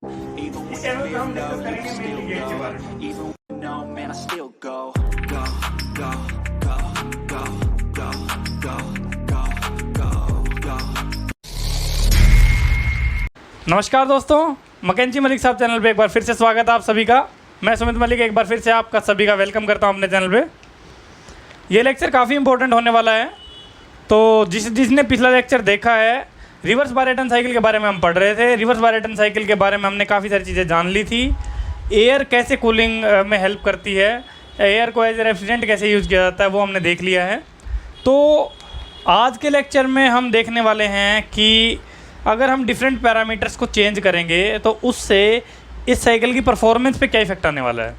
इस चैनल पे हम डिस्कस करेंगे मेनली गेट के बारे में। नमस्कार दोस्तों, मकैंची मलिक साहब चैनल पे एक बार फिर से स्वागत है आप सभी का। मैं सुमित मलिक एक बार फिर से आपका सभी का वेलकम करता हूं अपने चैनल पे। ये लेक्चर काफ़ी इंपॉर्टेंट होने वाला है। तो जिसने पिछला लेक्चर देखा है, रिवर्स बायरेटन साइकिल के बारे में हम पढ़ रहे थे। रिवर्स बायरेटन साइकिल के बारे में हमने काफ़ी सारी चीज़ें जान ली थी। एयर कैसे कूलिंग में हेल्प करती है, एयर को एज ए रेफ्रिजरेंट कैसे यूज़ किया जाता है, वो हमने देख लिया है। तो आज के लेक्चर में हम देखने वाले हैं कि अगर हम डिफरेंट पैरामीटर्स को चेंज करेंगे तो उससे इस साइकिल की परफॉर्मेंस पे क्या इफेक्ट आने वाला है।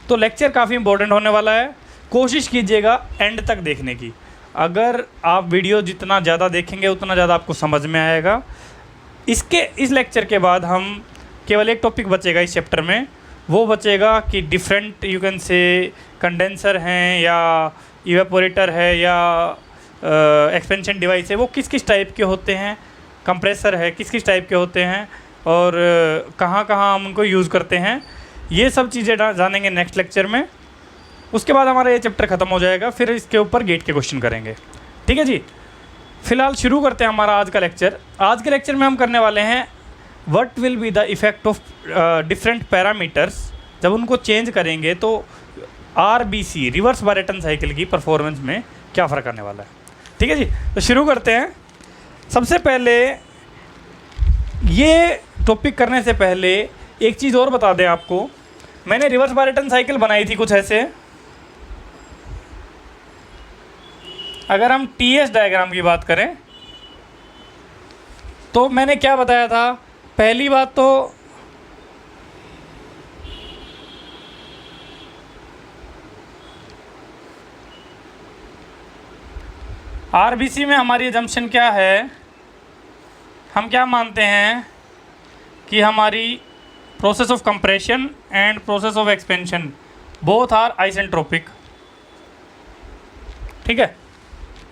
तो लेक्चर काफ़ी इंपॉर्टेंट होने वाला है। कोशिश कीजिएगा एंड तक देखने की। अगर आप वीडियो जितना ज़्यादा देखेंगे उतना ज़्यादा आपको समझ में आएगा। इस लेक्चर के बाद हम केवल एक टॉपिक बचेगा इस चैप्टर में, वो बचेगा कि डिफरेंट यू कैन से कंडेंसर हैं या इवेपोरेटर है या एक्सपेंशन डिवाइस है, वो किस किस टाइप के होते हैं, कंप्रेसर है किस किस टाइप के होते हैं और कहाँ कहाँ हम उनको यूज़ करते हैं। ये सब चीज़ें जानेंगे नेक्स्ट लेक्चर में। उसके बाद हमारा ये चैप्टर ख़त्म हो जाएगा, फिर इसके ऊपर गेट के क्वेश्चन करेंगे। ठीक है जी। फ़िलहाल शुरू करते हैं हमारा आज का लेक्चर। आज के लेक्चर में हम करने वाले हैं what will be the effect of different parameters. जब उनको चेंज करेंगे तो RBC रिवर्स बायरेटन साइकिल की परफॉर्मेंस में क्या फ़र्क आने वाला है। ठीक है जी। तो शुरू करते हैं। सबसे पहले ये टॉपिक करने से पहले एक चीज़ और बता दें आपको। मैंने रिवर्स बायरेटन साइकिल बनाई थी कुछ ऐसे। अगर हम TS डायग्राम की बात करें तो मैंने क्या बताया था। पहली बात तो RBC में हमारी अजम्पशन क्या है, हम क्या मानते हैं कि हमारी process of compression and process of expansion both are isentropic. ठीक है।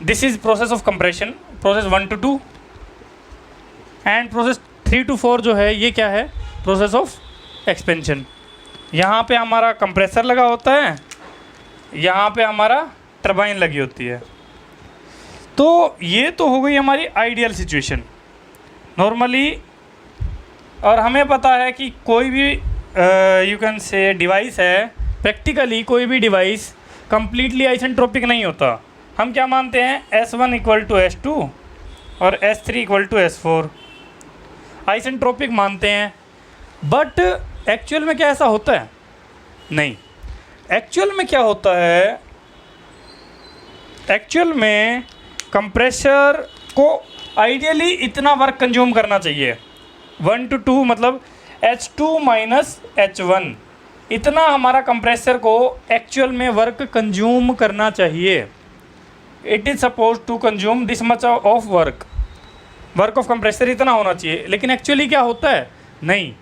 This is process of compression, process 1 to 2 and process 3 to 4 जो है ये क्या है, प्रोसेस ऑफ एक्सपेंशन। यहाँ पे हमारा कंप्रेसर लगा होता है, यहाँ पे हमारा टरबाइन लगी होती है। तो ये तो हो गई हमारी आइडियल सिचुएशन नॉर्मली। और हमें पता है कि कोई भी यू कैन से डिवाइस है, प्रैक्टिकली कोई भी डिवाइस कम्प्लीटली आइसेंट्रोपिक नहीं होता। हम क्या मानते हैं, S1 इक्वल टू S2 और S3 equal to S4 isentropic मानते हैं। बट एक्चुअल में क्या ऐसा होता है? नहीं। एक्चुअल में क्या होता है, एक्चुअल में कंप्रेसर को आइडियली इतना वर्क कंज्यूम करना चाहिए, 1 to 2 मतलब H2 माइनस H1, इतना हमारा कंप्रेसर को एक्चुअल में वर्क कंज्यूम करना चाहिए। It is suppose to consume this much of work of compressor इतना होना चाहिए। लेकिन एक्चुअली क्या होता है, नहीं।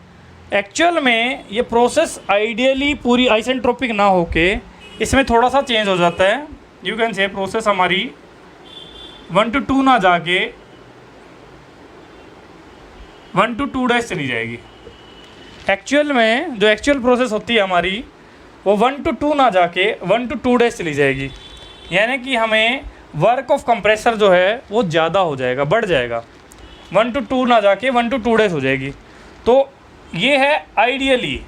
एक्चुअल में ये प्रोसेस आइडियली पूरी आइसेंट्रोपिक ना होके इसमें थोड़ा सा चेंज हो जाता है। यू कैन से प्रोसेस हमारी 1 to 2 ना जाके 1 to 2' चली जाएगी। एक्चुअल में जो एक्चुअल प्रोसेस होती है हमारी वो 1 to 2 ना जाके 1 to 2' चली जाएगी। यानी कि हमें वर्क ऑफ कंप्रेसर जो है वो ज़्यादा हो जाएगा, बढ़ जाएगा। 1 to 2 ना जाके 1 to 2' हो जाएगी। तो ये है आइडियली।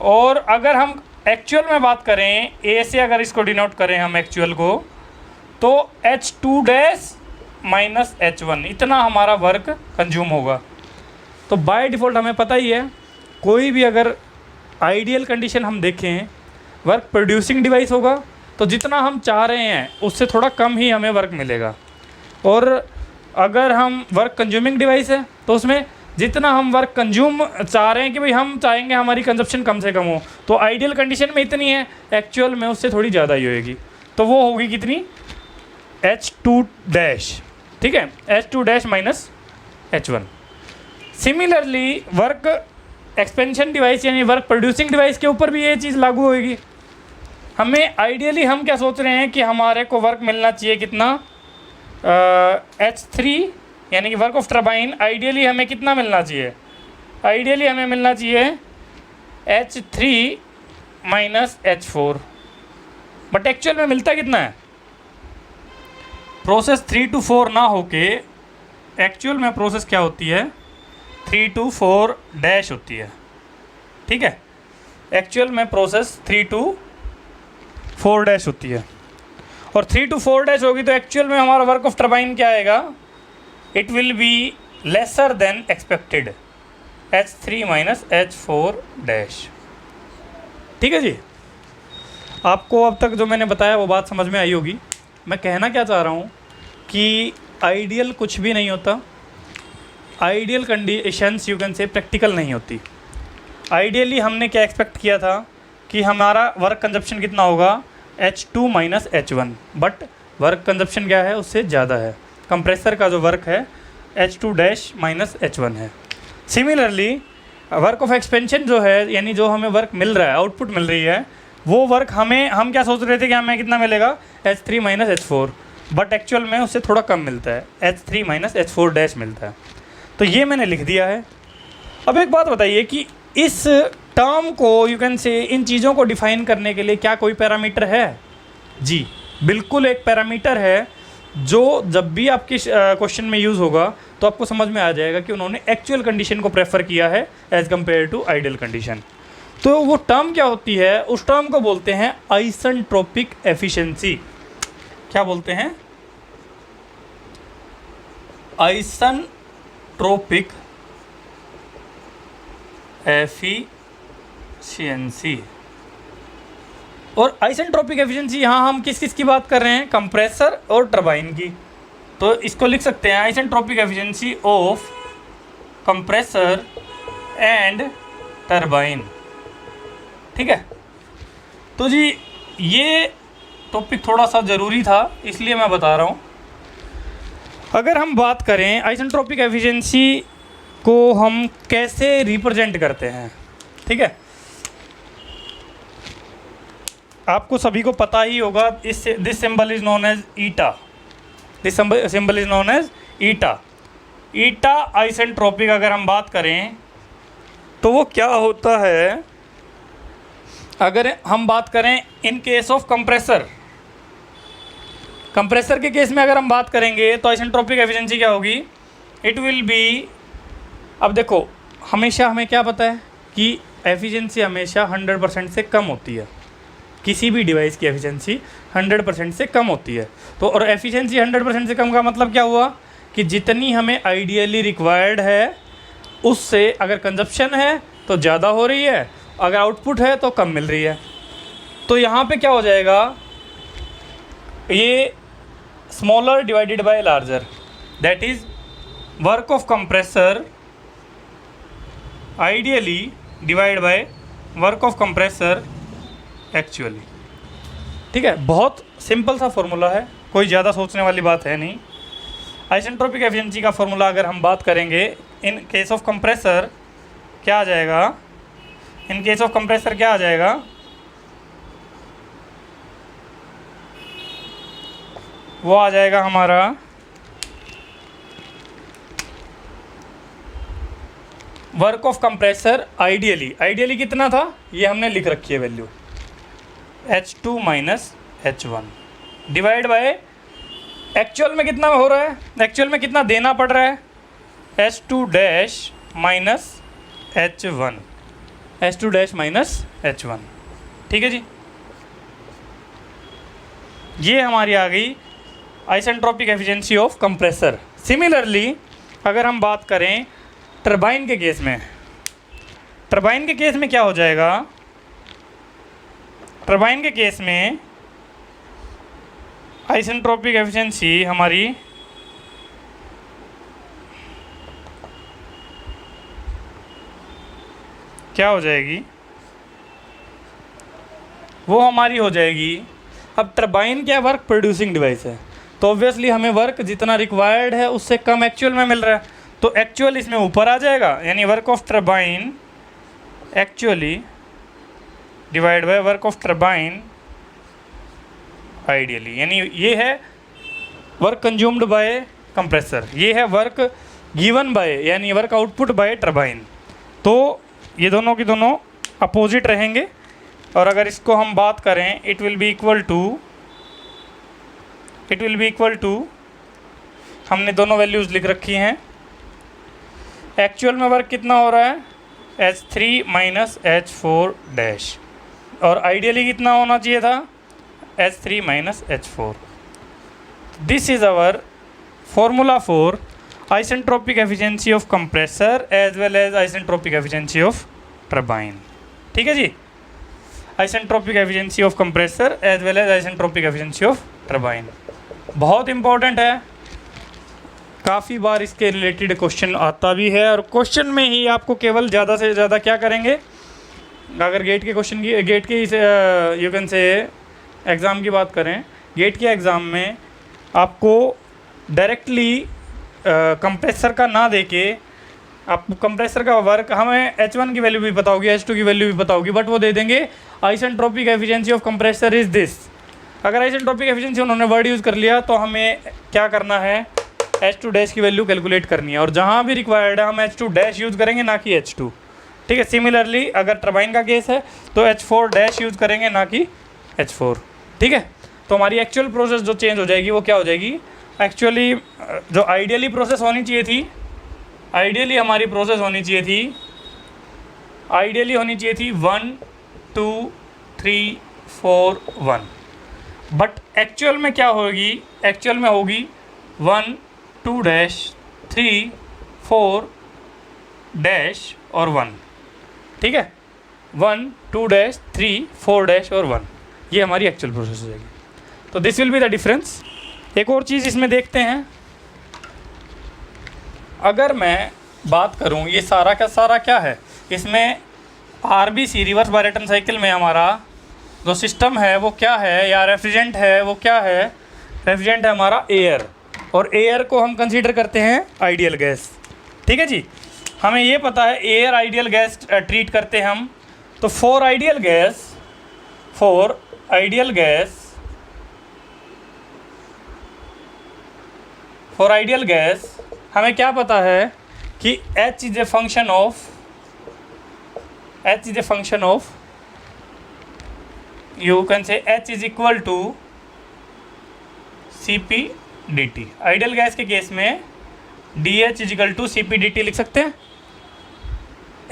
और अगर हम एक्चुअल में बात करें, A से अगर इसको डिनोट करें हम एक्चुअल को, तो H2' माइनस H1 इतना हमारा वर्क कंज्यूम होगा। तो बाय डिफ़ॉल्ट हमें पता ही है, कोई भी अगर आइडियल कंडीशन हम देखें, वर्क प्रोड्यूसिंग डिवाइस होगा तो जितना हम चाह रहे हैं उससे थोड़ा कम ही हमें वर्क मिलेगा। और अगर हम वर्क कंज्यूमिंग डिवाइस है तो उसमें जितना हम वर्क कंज्यूम चाह रहे हैं कि भाई हम चाहेंगे हमारी कंजप्शन कम से कम हो, तो आइडियल कंडीशन में इतनी है, एक्चुअल में उससे थोड़ी ज़्यादा ही होएगी। तो वो होगी कितनी, H2'। ठीक है, H2' minus H1। Similarly work expansion device यानी वर्क प्रोड्यूसिंग डिवाइस के ऊपर भी ये चीज़ लागू होएगी। हमें आइडियली हम क्या सोच रहे हैं कि हमारे को वर्क मिलना चाहिए कितना, H3 यानी कि वर्क ऑफ टर्बाइन आइडियली हमें कितना मिलना चाहिए, आइडियली हमें मिलना चाहिए H3 minus H4, but actual में मिलता कितना है, प्रोसेस 3 to 4 ना होके एक्चुअल में प्रोसेस क्या होती है 3 to 4 डैश होती है, ठीक है। एक्चुअल में प्रोसेस 3 to 4 डैश होती है, और 3 to 4 डैश होगी तो एक्चुअल में हमारा वर्क ऑफ टर्बाइन क्या आएगा, it will be lesser than expected H3 minus H4 dash, ठीक है जी। आपको अब तक जो मैंने बताया वो बात समझ में आई होगी। मैं कहना क्या चाह रहा हूँ कि आइडियल कुछ भी नहीं होता, आइडियल कंडीशंस यू कैन से प्रैक्टिकल नहीं होती। आइडियली हमने क्या एक्सपेक्ट किया था कि हमारा वर्क कंजप्शन कितना होगा H2 minus H1, but work consumption क्या है उससे ज़्यादा है, कंप्रेसर का जो वर्क है H2 डैश माइनस H1 है। सिमिलरली वर्क ऑफ एक्सपेंशन जो है, यानी जो हमें वर्क मिल रहा है, आउटपुट मिल रही है, वो वर्क हम क्या सोच रहे थे कि हमें कितना मिलेगा H3 minus H4, but actual में उससे थोड़ा कम मिलता है, H3 माइनस H4 डैश मिलता है। तो ये मैंने लिख दिया है। अब एक बात बताइए कि इस टर्म को यू कैन से, इन चीज़ों को डिफाइन करने के लिए क्या कोई पैरामीटर है? जी बिल्कुल, एक पैरामीटर है जो जब भी आपके क्वेश्चन में यूज़ होगा तो आपको समझ में आ जाएगा कि उन्होंने एक्चुअल कंडीशन को प्रेफर किया है as compare to ideal condition. तो वो टर्म क्या होती है, उस टर्म को बोलते हैं आइसेंट्रोपिक एफिशिएंसी। क्या बोलते हैं? Isentropic efficiency. और आइसेंट्रोपिक एफिशिएंसी यहाँ हम किस किस की बात कर रहे हैं, कंप्रेसर और टरबाइन की। तो इसको लिख सकते हैं isentropic efficiency of compressor and turbine, ठीक है। तो जी ये टॉपिक थोड़ा सा ज़रूरी था इसलिए मैं बता रहा हूँ। अगर हम बात करें आइसेंट्रोपिक एफिशिएंसी को हम कैसे रिप्रेजेंट करते हैं, ठीक है, आपको सभी को पता ही होगा, this symbol is known as eta, this symbol is known as eta. Eta isentropic अगर हम बात करें तो वो क्या होता है, अगर हम बात करें in case of compressor, compressor के केस में अगर हम बात करेंगे तो आइसेंट्रोपिक एफिशिएंसी क्या होगी, इट विल बी, अब देखो हमेशा हमें क्या पता है कि एफिशिएंसी हमेशा 100% से कम होती है, किसी भी डिवाइस की एफिशिएंसी 100% से कम होती है। तो और एफिशिएंसी 100% से कम का मतलब क्या हुआ कि जितनी हमें आइडियली रिक्वायर्ड है उससे अगर कंजप्शन है तो ज़्यादा हो रही है, अगर आउटपुट है तो कम मिल रही है। तो यहाँ पे क्या हो जाएगा, ये smaller divided by larger, that is work of compressor ideally divide by work of compressor actually, ठीक है। बहुत सिंपल सा फॉर्मूला है, कोई ज़्यादा सोचने वाली बात है नहीं। आइसेंट्रोपिक एफिशिएंसी का फॉर्मूला अगर हम बात करेंगे इन केस ऑफ कंप्रेसर क्या आ जाएगा, इन केस ऑफ कंप्रेसर क्या आ जाएगा, वो आ जाएगा हमारा वर्क ऑफ कंप्रेसर आइडियली कितना था, ये हमने लिख रखी है value H2 minus H1 divide by actual में कितना हो रहा है, एक्चुअल में कितना देना पड़ रहा है, H2 dash minus H1, H2 dash minus H1, ठीक है जी। ये हमारी आ गई isentropic efficiency of compressor. Similarly अगर हम बात करें टरबाइन के केस में, टरबाइन के केस में क्या हो जाएगा, टरबाइन के केस में आइसेंट्रोपिक एफिशिएंसी हमारी क्या हो जाएगी, वो हमारी हो जाएगी, अब टरबाइन क्या वर्क प्रोड्यूसिंग डिवाइस है तो ऑब्वियसली हमें वर्क जितना रिक्वायर्ड है उससे कम एक्चुअल में मिल रहा है, तो एक्चुअल इसमें ऊपर आ जाएगा, यानी work of turbine actually divide by work of turbine ideally, यानी ये है वर्क कंज्यूम्ड बाय कंप्रेसर, ये है वर्क गिवन बाय यानी वर्क आउटपुट बाय टरबाइन। तो ये दोनों की दोनों अपोजिट रहेंगे। और अगर इसको हम बात करें, it will be equal to हमने दोनों वैल्यूज़ लिख रखी हैं। एक्चुअल में वर्क कितना हो रहा है, H3 माइनस H4 डैश, और आइडियली कितना होना चाहिए था, H3 minus H4। This is our formula for isentropic efficiency of compressor as well as isentropic efficiency of turbine. ठीक है जी, isentropic efficiency of compressor as well as isentropic efficiency of turbine बहुत important है, काफ़ी बार इसके related question आता भी है। और क्वेश्चन में ही आपको केवल ज़्यादा से ज़्यादा क्या करेंगे, अगर गेट के क्वेश्चन की, गेट के यू कैन से एग्ज़ाम की बात करें, गेट के एग्ज़ाम में आपको डायरेक्टली कंप्रेसर का ना देके आपको कंप्रेसर का वर्क, हमें H1 की वैल्यू भी पता होगी, H2 की वैल्यू भी पता होगी, बट वो दे देंगे isentropic efficiency of compressor is this. अगर आइसेंट्रोपिक एफिशिएंसी उन्होंने वर्ड यूज़ कर लिया तो हमें क्या करना है, H2 डैश की वैल्यू कैलकुलेट करनी है, और जहाँ भी रिक्वायर्ड है हम H2 डैश यूज़ करेंगे, ना कि H2। ठीक है, सिमिलरली अगर टरबाइन का केस है तो H4 डैश यूज़ करेंगे, ना कि H4। ठीक है, तो हमारी एक्चुअल प्रोसेस जो चेंज हो जाएगी वो क्या हो जाएगी, एक्चुअली जो आइडियली प्रोसेस होनी चाहिए थी, आइडियली हमारी प्रोसेस होनी चाहिए थी, आइडियली होनी चाहिए थी 1 2 3 4 1, बट एक्चुअल में क्या होगी, एक्चुअल में होगी 1 2 डैश 3 4 डैश और 1। ठीक है, 1 2 डैश 3 4 डैश और 1, ये हमारी एक्चुअल प्रोसेस हो जाएगी। तो this will be the difference. एक और चीज़ इसमें देखते हैं, अगर मैं बात करूं, ये सारा का सारा क्या है, इसमें RBC रिवर्स बायरेटन साइकिल में हमारा जो सिस्टम है वो क्या है, या रेफ्रिजरेंट है वो क्या है, रेफ्रिजरेंट है हमारा एयर, और एयर को हम कंसीडर करते हैं आइडियल गैस। ठीक है जी, हमें ये पता है एयर आइडियल गैस ट्रीट करते हैं हम। तो फॉर आइडियल गैस हमें क्या पता है कि H is a function of you can say H is equal to CP dt। Ideal gas के केस में DH is equal to CP dt लिख सकते हैं,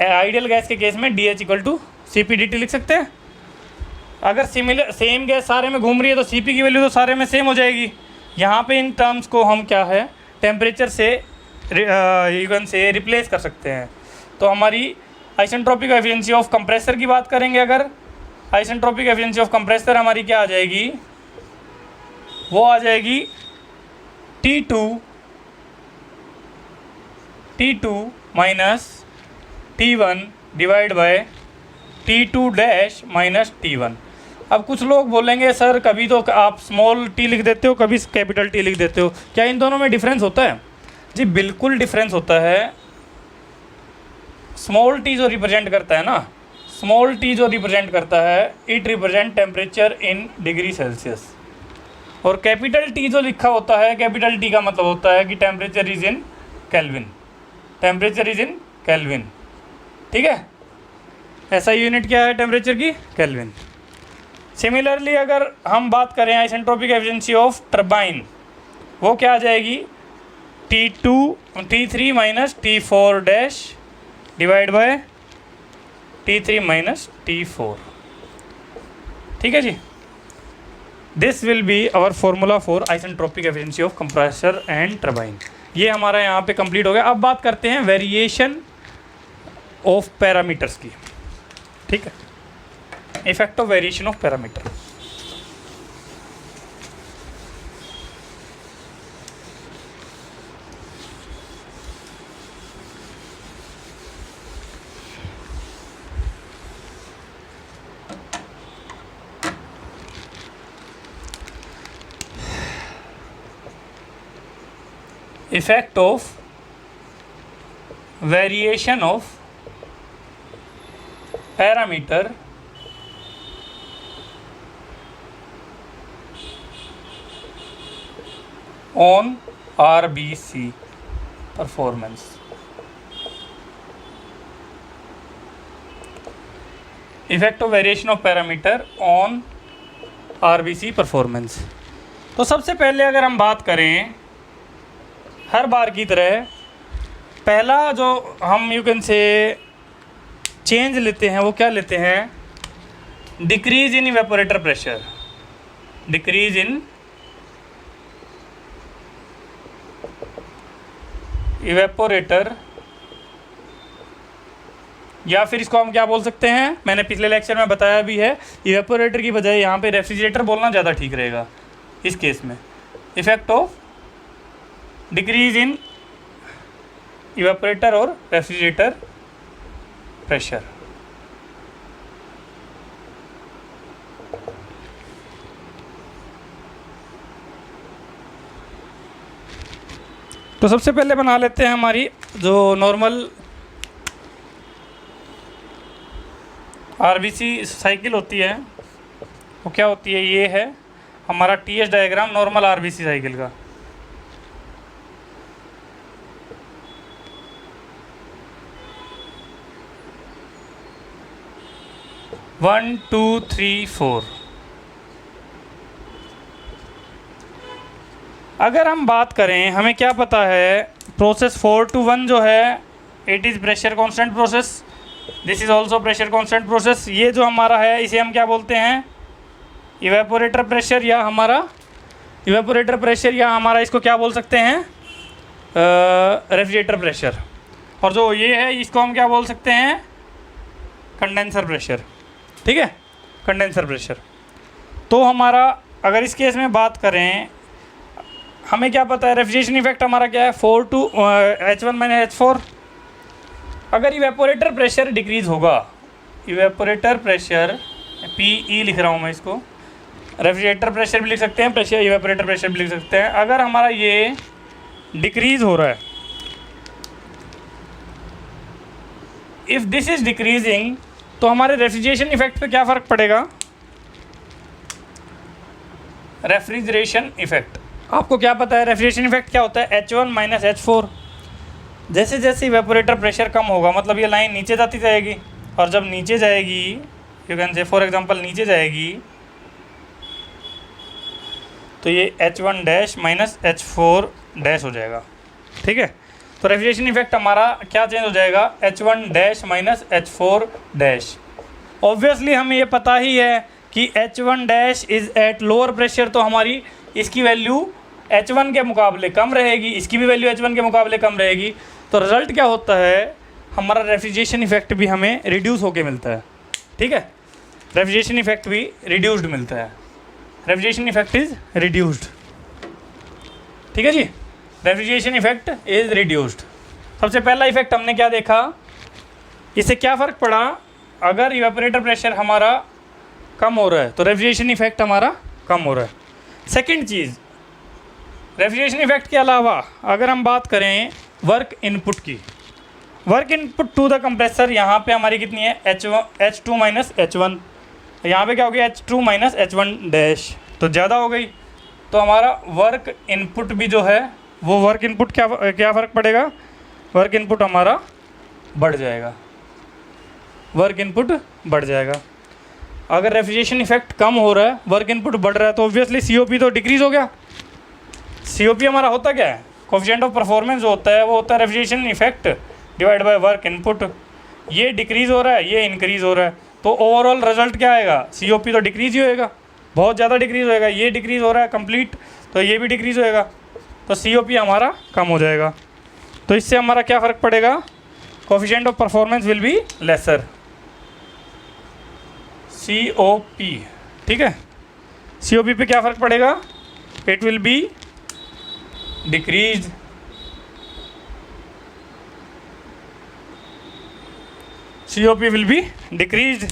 आइडियल गैस के केस में DH equal to CP dt लिख सकते हैं। अगर सेम गैस सारे में घूम रही है तो CP की वैल्यू तो सारे में सेम हो जाएगी। यहाँ पे इन टर्म्स को हम क्या है, टेम्परेचर से यू कैन से रिप्लेस कर सकते हैं। तो हमारी आइसेंट्रोपिक एफिशिएंसी ऑफ कंप्रेसर की बात करेंगे, अगर आइसेंट्रोपिक एफिशिएंसी ऑफ कंप्रेसर हमारी क्या आ जाएगी, वो आ जाएगी T2 minus T1 divide by T2 dash minus T1। अब कुछ लोग बोलेंगे सर कभी तो आप स्मॉल t लिख देते हो, कभी कैपिटल T लिख देते हो, क्या इन दोनों में डिफरेंस होता है? जी बिल्कुल डिफरेंस होता है। स्मॉल t जो रिप्रेजेंट करता है ना, स्मॉल t जो रिप्रेजेंट करता है, it represent temperature in degree Celsius, और कैपिटल T जो लिखा होता है, कैपिटल T का मतलब होता है कि temperature is in kelvin, temperature is in kelvin. ठीक है, ऐसा यूनिट क्या है टेम्परेचर की, केल्विन। सिमिलरली अगर हम बात करें आइसेंट्रोपिक एफिशिएंसी ऑफ टरबाइन, वो क्या आ जाएगी, T3 minus T4 dash divide by T3 minus T4। ठीक है जी, this will be our formula for isentropic efficiency of compressor and turbine. ये हमारा यहाँ पे कंप्लीट हो गया। अब बात करते हैं वेरिएशन ऑफ पैरामीटर्स की। ठीक है, effect of variation of parameter. effect of variation of parameter on RBC performance. Effect of variation of parameter on RBC performance. तो सबसे पहले अगर हम बात करें हर बार की तरह, पहला जो हम यू कैन से चेंज लेते हैं वो क्या लेते हैं, decrease in evaporator pressure. Decrease in evaporator, या फिर इसको हम क्या बोल सकते हैं, मैंने पिछले लेक्चर में बताया भी है, इवेपोरेटर की बजाय यहाँ पे रेफ्रिजरेटर बोलना ज़्यादा ठीक रहेगा इस केस में। Effect of decrease in evaporator और रेफ्रिजरेटर प्रेशर। तो सबसे पहले बना लेते हैं हमारी जो नॉर्मल RBC साइकिल होती है वो क्या होती है, ये है हमारा TS diagram normal RBC cycle का। One two three four. अगर हम बात करें, हमें क्या पता है, प्रोसेस 4 to 1 जो है it is pressure constant process, this is also pressure constant process. ये जो हमारा है इसे हम क्या बोलते हैं, इवेपोरेटर प्रेशर, या हमारा इवेपोरेटर प्रेशर, या हमारा इसको क्या बोल सकते हैं, रेफ्रिजरेटर प्रेशर। और जो ये है इसको हम क्या बोल सकते हैं, कंडेंसर प्रेशर। ठीक है, कंडेंसर प्रेशर। तो हमारा अगर इस केस में बात करें, हमें क्या पता है, रेफ्रिजरेशन इफेक्ट हमारा क्या है, 4 to H1 - H4। अगर इवेपोरेटर प्रेशर डिक्रीज़ होगा, इवेपोरेटर प्रेशर PE लिख रहा हूँ मैं इसको, रेफ्रिजरेटर प्रेशर भी लिख सकते हैं, प्रेशर इवेपोरेटर प्रेशर भी लिख सकते हैं। अगर हमारा ये डिक्रीज़ हो रहा है, इफ़ दिस इज़ डिक्रीजिंग, तो हमारे रेफ्रिजरेशन इफेक्ट पे क्या फ़र्क पड़ेगा, रेफ्रिजरेशन इफेक्ट। आपको क्या पता है रेफ्रिजरेशन इफेक्ट क्या होता है, H1 - H4। जैसे जैसे इवेपोरेटर प्रेशर कम होगा, मतलब ये लाइन नीचे जाती जाएगी, और जब नीचे जाएगी, यू कैन से फॉर एग्जांपल नीचे जाएगी, तो ये H1- - H4- हो जाएगा। ठीक है, तो रेफ्रिजरेशन इफेक्ट हमारा क्या चेंज हो जाएगा, H1- - H4। ऑब्वियसली हमें ये पता ही है कि H1- is at lower pressure, तो हमारी इसकी वैल्यू H1 के मुकाबले कम रहेगी, इसकी भी वैल्यू H1 के मुकाबले कम रहेगी। तो रिज़ल्ट क्या होता है, हमारा रेफ्रिजरेशन इफेक्ट भी हमें रिड्यूस होके मिलता है। ठीक है, रेफ्रिजरेशन इफेक्ट भी रिड्यूस्ड मिलता है, रेफ्रिजरेशन इफेक्ट इज़ रिड्यूस्ड। ठीक है जी, रेफ्रिजरेशन इफेक्ट इज़ रिड्यूस्ड। सबसे पहला इफेक्ट हमने क्या देखा, इससे क्या फ़र्क पड़ा, अगर इवेपोरेटर प्रेशर हमारा कम हो रहा है तो रेफ्रिजरेशन इफेक्ट हमारा कम हो रहा है। सेकंड चीज़, रेफ्रिजरेशन इफेक्ट के अलावा अगर हम बात करें वर्क इनपुट की, work input to the compressor, यहाँ पे हमारी कितनी है, H2 - H1। यहाँ पे क्या हो गया, H2 - H1-, तो ज़्यादा हो गई। तो हमारा वर्क इनपुट भी जो है वो वर्क इनपुट क्या फ़र्क पड़ेगा, वर्क इनपुट हमारा बढ़ जाएगा, वर्क इनपुट बढ़ जाएगा। अगर रेफ्रिजरेशन इफेक्ट कम हो रहा है, वर्क इनपुट बढ़ रहा है, तो ऑब्वियसली COP तो डिक्रीज़ हो गया। COP हमारा होता क्या है, कोफिशिएंट ऑफ परफॉर्मेंस जो होता है वो होता है refrigeration effect divide by work input. ये डिक्रीज़ हो रहा है, ये इंक्रीज़ हो रहा है, तो ओवरऑल रिजल्ट क्या आएगा, COP तो डिक्रीज़ ही होएगा, बहुत ज़्यादा डिक्रीज़ होएगा। ये डिक्रीज़ हो रहा है कंप्लीट, तो ये भी डिक्रीज़ होएगा, तो COP हमारा कम हो जाएगा। तो इससे हमारा क्या फ़र्क पड़ेगा, coefficient of performance will be lesser, COP। ठीक है, COP पे क्या फ़र्क पड़ेगा, it will be decrease. COP will be decrease.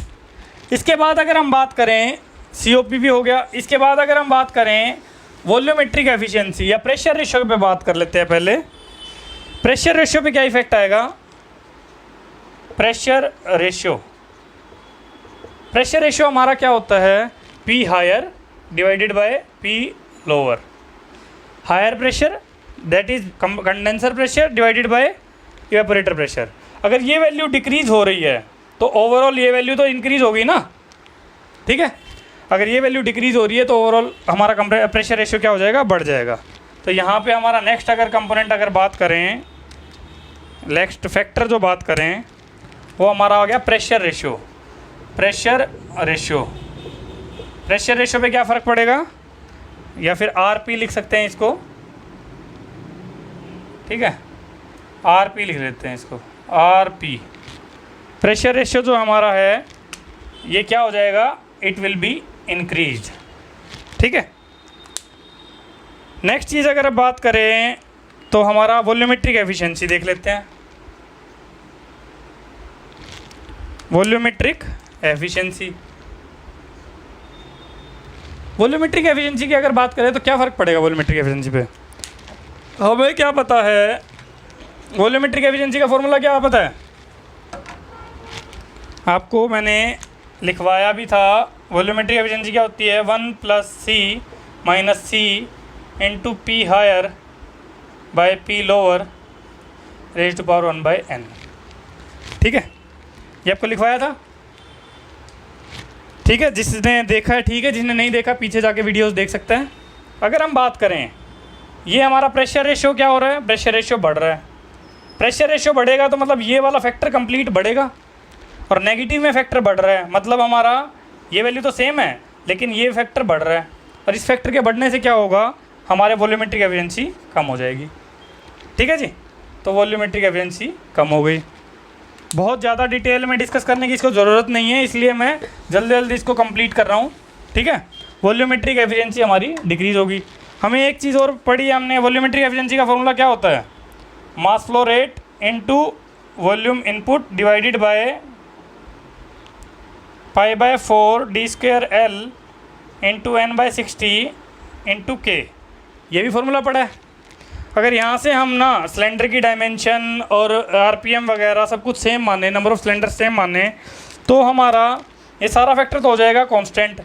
इसके बाद अगर हम बात करें, COP भी हो गया, इसके बाद अगर हम बात करें वॉल्यूमेट्रिक एफिशिएंसी या प्रेशर रेशियो पे बात कर लेते हैं। पहले प्रेशर रेशियो पे क्या इफेक्ट आएगा, प्रेशर रेशियो हमारा क्या होता है, P higher divided by P lower. Higher pressure that is condenser pressure divided by evaporator pressure. अगर ये वैल्यू डिक्रीज़ हो रही है तो ओवरऑल ये वैल्यू तो इंक्रीज़ होगी ना, ठीक है। अगर ये वैल्यू डिक्रीज़ हो रही है तो ओवरऑल हमारा प्रेशर रेशियो क्या हो जाएगा, बढ़ जाएगा। तो यहाँ पे हमारा नेक्स्ट अगर कंपोनेंट अगर बात करें, नेक्स्ट फैक्टर जो बात करें वो हमारा हो गया प्रेशर रेशियो। प्रेशर रेशियो पे क्या फ़र्क पड़ेगा, या फिर आरपी लिख सकते हैं इसको, ठीक है, आरपी लिख लेते हैं इसको, आरपी। प्रेशर रेशियो जो हमारा है ये क्या हो जाएगा, इट विल बी इंक्रीज, ठीक है। नेक्स्ट चीज़ अगर बात करें तो हमारा वॉल्यूमेट्रिक एफिशिएंसी देख लेते हैं। वॉल्यूमेट्रिक एफिशिएंसी की अगर बात करें तो क्या फ़र्क पड़ेगा वॉल्यूमेट्रिक एफिशिएंसी पे, हमें क्या पता है, वॉल्यूमेट्रिक एफिशिएंसी का फॉर्मूला क्या पता है आपको, मैंने लिखवाया भी था। वॉल्यूमेट्रिक एफिशिएंसी क्या होती है, 1 + C - C × P higher by P lower raised to power 1/n, ठीक है, ये आपको लिखवाया था, ठीक है। जिसने देखा है ठीक है, जिसने नहीं देखा पीछे जाके वीडियोस देख सकते हैं। अगर हम बात करें, ये हमारा प्रेशर रेशियो क्या हो रहा है, प्रेशर रेशियो बढ़ रहा है। प्रेशर रेशियो बढ़ेगा तो मतलब ये वाला फैक्टर कंप्लीट बढ़ेगा, और नेगेटिव में फैक्टर बढ़ रहा है, मतलब हमारा ये वैल्यू तो सेम है लेकिन ये फैक्टर बढ़ रहा है, और इस फैक्टर के बढ़ने से क्या होगा, हमारे वॉल्यूमेट्रिक एफिशिएंसी कम हो जाएगी, ठीक है जी। तो वॉल्यूमेट्रिक एफिशिएंसी कम हो गई। बहुत ज़्यादा डिटेल में डिस्कस करने की इसको ज़रूरत नहीं है, इसलिए मैं जल्दी जल्दी इसको कंप्लीट कर रहा हूँ, ठीक है। वॉल्यूमेट्रिक एफिशिएंसी हमारी डिक्रीज़ होगी। हमें एक चीज़ और पढ़ी हमने, वॉल्यूमेट्रिक एफिशिएंसी का फॉर्मूला क्या होता है, mass flow rate into volume input divided by π/4 d²L × n/60 × K। ये भी फॉर्मूला पड़ा है। अगर यहाँ से हम ना सिलेंडर की डायमेंशन और आरपीएम वगैरह सब कुछ सेम माने, नंबर ऑफ़ सिलेंडर सेम माने, तो हमारा ये सारा फैक्टर तो हो जाएगा कांस्टेंट,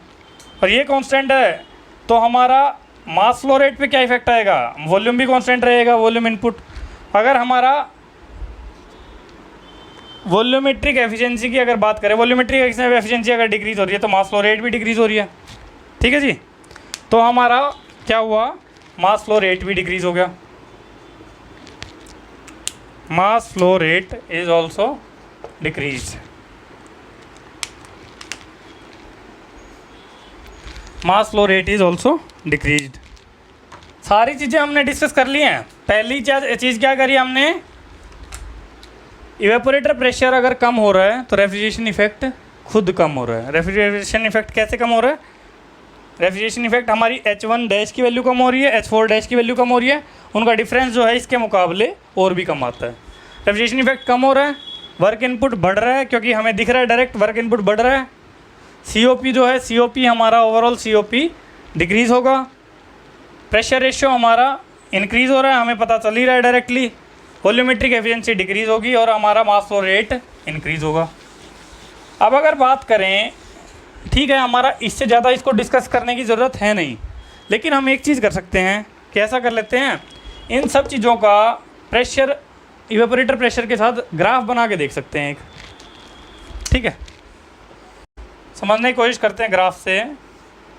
और ये कांस्टेंट है तो हमारा मास फ्लो रेट पे क्या इफेक्ट आएगा, वॉल्यूम भी कांस्टेंट रहेगा, वॉल्यूम इनपुट। अगर हमारा वॉल्यूमेट्रिक एफिशिएंसी की अगर बात करें, वॉल्यूमेट्रिक एफिशिएंसी अगर डिक्रीज़ हो रही है तो मास फ्लो रेट भी डिक्रीज़ हो रही है, ठीक है जी। तो हमारा क्या हुआ, मास फ्लो रेट भी डिक्रीज़ हो गया। मास flow rate is also decrease. Mass flow rate is also decrease. सारी चीज़ें हमने डिस्कस कर ली हैं। पहली चीज़ क्या करी हमने, इवेपोरेटर प्रेशर अगर कम हो रहा है तो रेफ्रिजरेशन इफेक्ट खुद कम हो रहा है। रेफ्रिजरेशन इफेक्ट कैसे कम हो रहा है, रेफ्रिजरेशन इफेक्ट हमारी H1- की वैल्यू कम हो रही है, H4- की वैल्यू कम हो रही है, उनका डिफरेंस जो है इसके मुकाबले और भी कम आता है। रेफ्रिजरेशन इफेक्ट कम हो रहा है, वर्क इनपुट बढ़ रहा है क्योंकि हमें दिख रहा है डायरेक्ट वर्क इनपुट बढ़ रहा है। COP जो है, COP हमारा ओवरऑल COP डिक्रीज़ होगा। प्रेशर रेशियो हमारा इंक्रीज़ हो रहा है, हमें पता चल ही रहा है डायरेक्टली। वॉल्यूमेट्रिक एफिशिएंसी डिक्रीज़ होगी और हमारा मास फ्लो रेट इंक्रीज़ होगा। अब अगर बात करें, ठीक है, हमारा इससे ज़्यादा इसको डिस्कस करने की ज़रूरत है नहीं, लेकिन हम एक चीज़ कर सकते हैं, कैसा कर लेते हैं, इन सब चीज़ों का प्रेशर, इवेपोरेटर प्रेशर के साथ ग्राफ बना के देख सकते हैं एक, ठीक है। समझने की कोशिश करते हैं ग्राफ से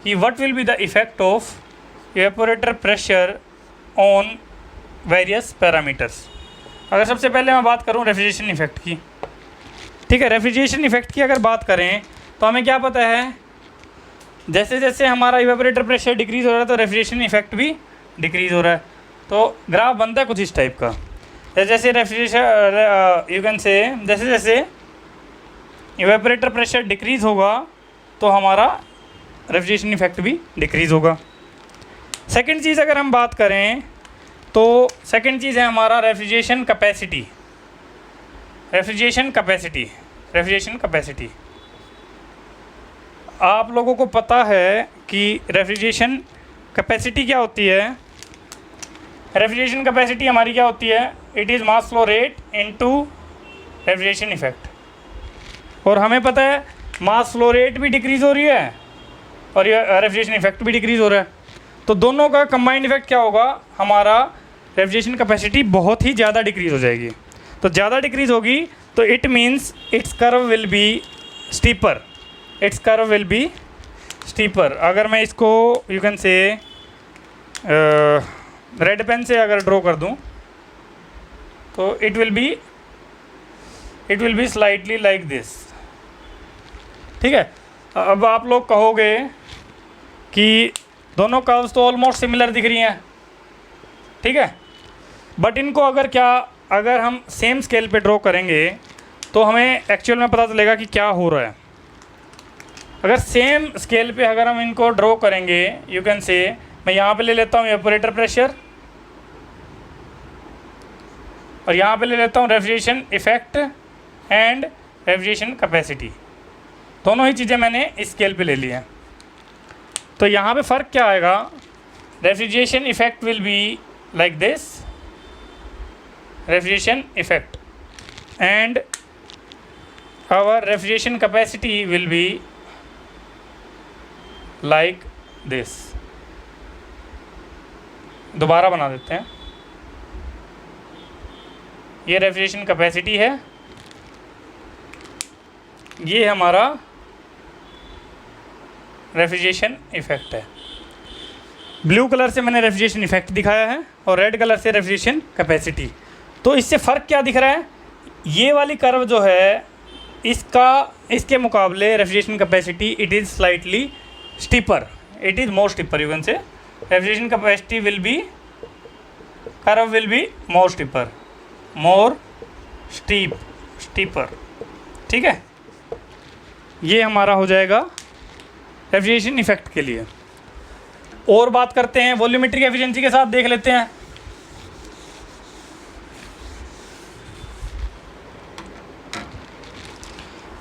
कि what will be the effect of evaporator pressure on various parameters. अगर सबसे पहले मैं बात करूं रेफ्रिजरेशन इफेक्ट की, ठीक है, रेफ्रिजरेशन इफेक्ट की अगर बात करें तो हमें क्या पता है, जैसे जैसे हमारा इवेपोरेटर प्रेशर डिक्रीज़ हो रहा है तो रेफ्रिजरेशन इफेक्ट भी डिक्रीज़ हो रहा है। तो ग्राफ बनता है कुछ इस टाइप का, जैसे रेफ्रिजरेशन यू कैन से, जैसे जैसे इवेपोरेटर प्रेशर डिक्रीज़ होगा तो हमारा रेफ्रिजरेशन इफेक्ट भी डिक्रीज़ होगा। सेकंड चीज़ अगर हम बात करें तो सेकंड चीज़ है हमारा रेफ्रिजरेशन कैपेसिटी। रेफ्रिजरेशन कैपेसिटी आप लोगों को पता है कि रेफ्रिजरेशन कैपेसिटी क्या होती है। रेफ्रिजरेशन कैपेसिटी हमारी क्या होती है, it is mass flow rate into refrigeration effect. और हमें पता है मास फ्लो रेट भी डिक्रीज़ हो रही है और ये रेफ्रिजरेशन इफेक्ट भी डिक्रीज़ हो रहा है, तो दोनों का कंबाइंड इफेक्ट क्या होगा, हमारा रेफ्रिजरेशन कैपेसिटी बहुत ही ज़्यादा डिक्रीज़ हो जाएगी। तो ज़्यादा डिक्रीज़ होगी तो it means its curve will be steeper, its curve will be steeper. अगर मैं इसको you can say red pen से अगर ड्रॉ कर दूं तो it will be slightly like this. ठीक है, अब आप लोग कहोगे कि दोनों कर्व्स तो ऑलमोस्ट सिमिलर दिख रही हैं, ठीक है, बट इनको अगर हम सेम स्केल पे ड्रॉ करेंगे तो हमें एक्चुअल में पता चलेगा कि क्या हो रहा है। अगर सेम स्केल पे अगर हम इनको ड्रॉ करेंगे, यू कैन से मैं यहाँ पे ले लेता हूँ इवेपोरेटर प्रेशर और यहाँ पे ले लेता हूँ refrigeration effect and refrigeration capacity, दोनों ही चीज़ें मैंने इस स्केल पे ले ली हैं। तो यहाँ पे फ़र्क क्या आएगा, refrigeration effect will be like this, refrigeration effect, and our refrigeration capacity will be like this. दोबारा बना देते हैं, ये रेफ्रिजरेशन कैपेसिटी है, ये हमारा रेफ्रिजरेशन इफेक्ट है। ब्लू कलर से मैंने रेफ्रिजरेशन इफेक्ट दिखाया है और रेड कलर से रेफ्रिजरेशन कैपेसिटी। तो इससे फ़र्क क्या दिख रहा है, ये वाली कर्व जो है इसके मुकाबले refrigeration capacity it is slightly steeper, it is more steeper, you can say refrigeration capacity will be, curve will be more steeper, more steeper. ठीक है, ये हमारा हो जाएगा रेफ्रिजरेशन इफेक्ट के लिए। और बात करते हैं वॉल्यूमेट्रिक एफिशिएंसी के साथ, देख लेते हैं।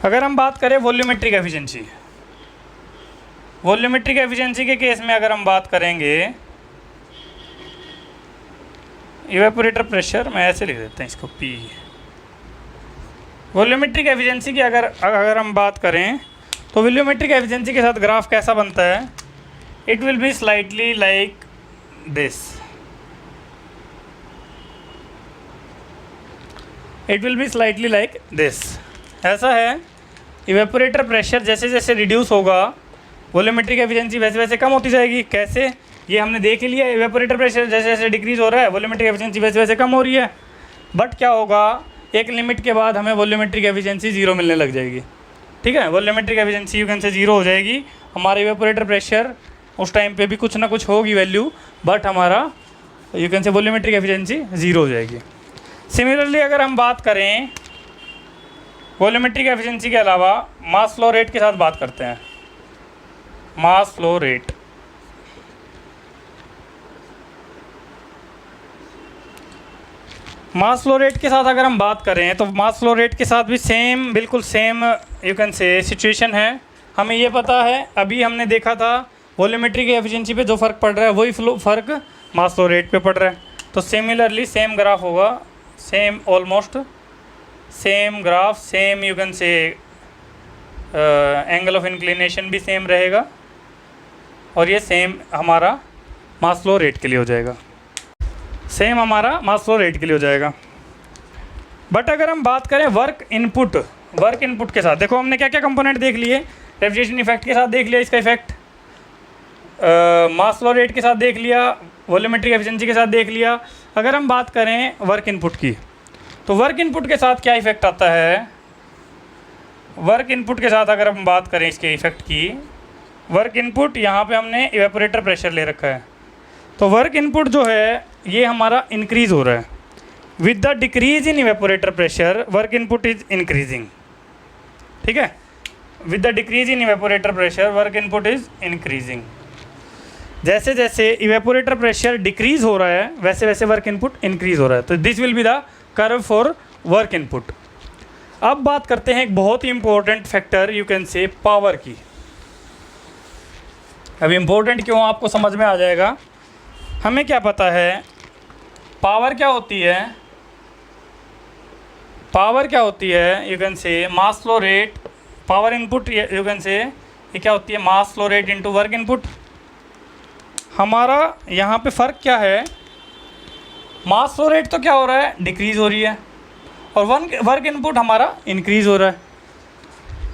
अगर हम बात करें वॉल्यूमेट्रिक एफिशिएंसी, वॉल्यूमेट्रिक एफिशिएंसी के केस में अगर हम बात करेंगे, इवेपोरेटर प्रेशर, मैं ऐसे लिख देते हैं इसको P। वॉल्यूमेट्रिक एफिशिएंसी की अगर हम बात करें तो वॉल्यूमेट्रिक एफिशिएंसी के साथ ग्राफ कैसा बनता है, it will be slightly like this, it will be slightly like this. ऐसा है, इवेपोरेटर प्रेशर जैसे जैसे रिड्यूस होगा वॉल्यूमेट्रिक एफिशिएंसी वैसे वैसे कम होती जाएगी। कैसे, ये हमने देख लिया, इवेपोरेटर प्रेशर जैसे जैसे डिक्रीज़ हो रहा है वॉल्यूमेट्रिक एफिशिएंसी वैसे वैसे कम हो रही है। बट क्या होगा, एक लिमिट के बाद हमें वॉल्यूमेट्रिक एफिशिएंसी ज़ीरो मिलने लग जाएगी। ठीक है, वॉल्यूमेट्रिक एफिशिएंसी यू कैन से ज़ीरो हो जाएगी। हमारे इवेपोरेटर प्रेशर उस टाइम पे भी कुछ ना कुछ होगी वैल्यू, बट हमारा यू कैन से वॉल्यूमेट्रिक एफिशिएंसी ज़ीरो हो जाएगी। सिमिलरली अगर हम बात करें वॉल्यूमेट्रिक एफिशिएंसी के अलावा मास फ्लो रेट के साथ बात करते हैं। मास फ्लो रेट, मास फ्लो रेट के साथ अगर हम बात करें तो मास फ्लो रेट के साथ भी सेम, बिल्कुल सेम यू कैन से सिचुएशन है। हमें ये पता है, अभी हमने देखा था वॉल्यूमेट्रिक एफिशिएंसी पे जो फ़र्क पड़ रहा है वही फ़र्क मास फ्लो रेट पे पड़ रहा है। तो सिमिलरली सेम ग्राफ होगा, same almost same graph, same you can से एंगल ऑफ इंक्लिनेशन भी सेम रहेगा और ये सेम हमारा मास फ्लो रेट के लिए हो जाएगा, सेम हमारा मास फ्लो रेट के लिए हो जाएगा। बट अगर हम बात करें वर्क इनपुट के साथ, देखो हमने क्या क्या कंपोनेंट देख लिए, रेफ्रिजरेशन इफेक्ट के साथ देख लिया इसका इफेक्ट, मास फ्लो रेट के साथ देख लिया, वॉल्यूमेट्रिक एफिशिएंसी के साथ देख लिया। अगर हम बात करें वर्क इनपुट की, तो वर्क इनपुट के साथ क्या इफेक्ट आता है, वर्क इनपुट के साथ अगर हम बात करें इसके इफेक्ट की, वर्क इनपुट यहाँ पे हमने इवेपोरेटर प्रेशर ले रखा है, तो वर्क इनपुट जो है ये हमारा इंक्रीज़ हो रहा है। With the decrease in evaporator pressure work input is increasing. ठीक है, with the decrease in evaporator pressure work input is increasing. जैसे जैसे इवेपोरेटर प्रेशर डिक्रीज़ हो रहा है वैसे वैसे वर्क इनपुट इंक्रीज़ हो रहा है। तो this will be the curve for work input. अब बात करते हैं एक बहुत ही important factor you can say power की। अब इम्पोर्टेंट क्यों, आपको समझ में आ जाएगा। हमें क्या पता है पावर क्या होती है, पावर क्या होती है, यू कैन से मास flow rate, power input you can से ये क्या होती है, mass flow rate into work input. हमारा यहाँ पे फ़र्क क्या है, मास फ्लो रेट तो क्या हो रहा है, डिक्रीज़ हो रही है, और वर्क इनपुट हमारा इंक्रीज़ हो रहा है।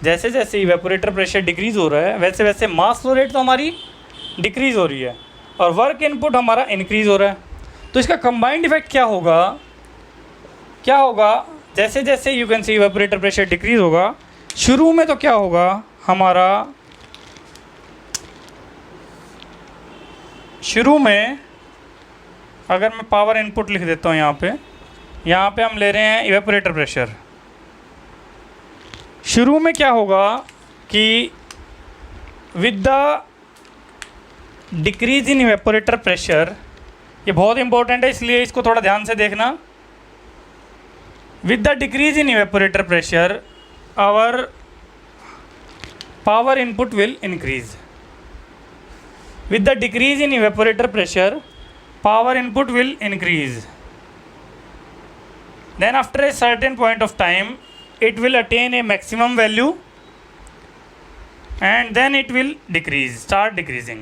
जैसे जैसे इवेपोरेटर प्रेशर डिक्रीज़ हो रहा है वैसे वैसे मास फ्लो रेट तो हमारी डिक्रीज़ हो रही है और वर्क इनपुट हमारा इंक्रीज़ हो रहा है। तो इसका कंबाइंड इफेक्ट क्या होगा, जैसे जैसे you can see evaporator pressure decrease होगा, शुरू में तो क्या होगा हमारा, शुरू में अगर मैं पावर इनपुट लिख देता हूँ यहाँ पे हम ले रहे हैं इवेपोरेटर प्रेशर। शुरू में क्या होगा कि with the decrease in evaporator pressure, ये बहुत इंपॉर्टेंट है इसलिए इसको थोड़ा ध्यान से देखना। With the decrease in evaporator pressure our power input will increase. With the decrease in evaporator pressure, power input will increase. Then after a certain point of time, it will attain a maximum value and then it will start decreasing.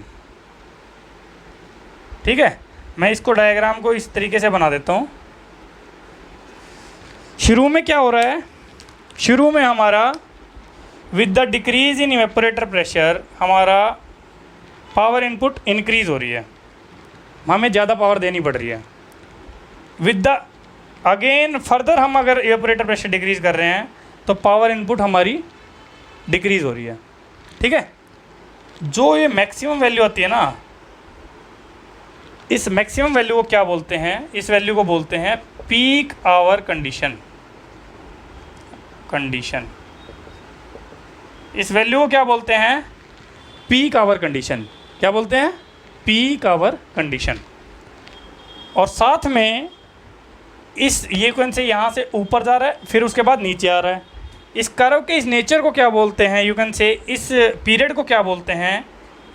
ठीक है, मैं इसको diagram को इस तरीके से बना देता हूँ। शुरू में क्या हो रहा है, शुरू में हमारा with the decrease in evaporator pressure हमारा पावर इनपुट इंक्रीज़ हो रही है, हमें ज़्यादा पावर देनी पड़ रही है। विद द अगेन फर्दर हम अगर इवेपोरेटर प्रेशर डिक्रीज़ कर रहे हैं तो पावर इनपुट हमारी डिक्रीज़ हो रही है। ठीक है, जो ये मैक्सिमम वैल्यू आती है ना, इस मैक्सिमम वैल्यू को क्या बोलते हैं, इस वैल्यू को बोलते हैं पीक आवर कंडीशन। इस वैल्यू को क्या बोलते हैं, पीक आवर कंडीशन। क्या बोलते हैं, पीक आवर कंडीशन। और साथ में इस ये कौन से यहाँ से ऊपर जा रहा है फिर उसके बाद नीचे आ रहा है, इस कर्व के इस नेचर को क्या बोलते हैं, यू कैन से इस पीरियड को क्या बोलते हैं,